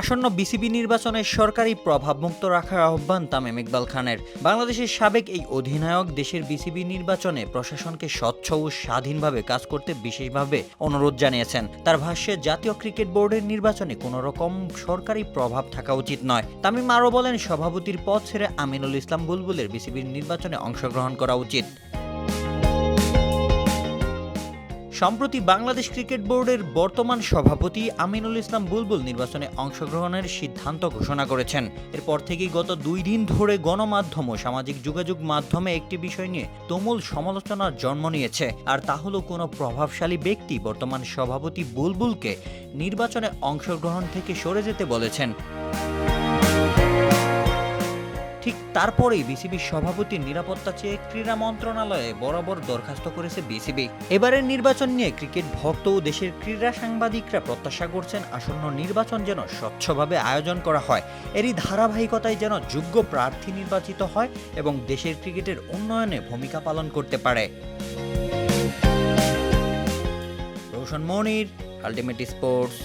আসন্ন বিসিবি নির্বাচনে সরকারি প্রভাবমুক্ত রাখার আহ্বান তামিম ইকবাল খানের। বাংলাদেশের সাবেক এই অধিনায়ক দেশের বিসিবি নির্বাচনে প্রশাসনকে স্বচ্ছ ও স্বাধীনভাবে কাজ করতে বিশেষভাবে অনুরোধ জানিয়েছেন। তার ভাষ্যে জাতীয় ক্রিকেট বোর্ডের নির্বাচনে কোনো রকম সরকারি প্রভাব থাকা উচিত নয়। তামিম আরও বলেন, সভাপতির পদ ছেড়ে আমিনুল ইসলাম বুলবুলের বিসিবির নির্বাচনে অংশগ্রহণ করা উচিত। সম্প্রতি বাংলাদেশ ক্রিকেট বোর্ডের বর্তমান সভাপতি আমিনুল ইসলাম বুলবুল নির্বাচনে অংশগ্রহণের সিদ্ধান্ত ঘোষণা করেছেন। এরপর থেকেই গত 2 দিন ধরে গণমাধ্যম ও সামাজিক যোগাযোগ মাধ্যমে একটি বিষয় নিয়ে তুমুল সমালোচনার জন্ম নিয়েছে। আর তা হলো কোনো প্রভাবশালী ব্যক্তি বর্তমান সভাপতি বুলবুলকে নির্বাচনে অংশগ্রহণ থেকে সরে যেতে বলেছেন। ঠিক তারপরেই বিসিবির সভাপতির নিরাপত্তা চেয়ে ক্রীড়া মন্ত্রণালয়ে বরাবর দরখাস্ত করেছে বিসিবি। এবারের নির্বাচন নিয়ে ক্রিকেট ভক্ত ও দেশের ক্রীড়া সাংবাদিকরা প্রত্যাশা করছেন আসন্ন নির্বাচন যেন স্বচ্ছভাবে আয়োজন করা হয়। এরই ধারাবাহিকতায় যেন যোগ্য প্রার্থী নির্বাচিত হয় এবং দেশের ক্রিকেটের উন্নয়নে ভূমিকা পালন করতে পারে। রোশন মনির, আলটিমেট স্পোর্টস।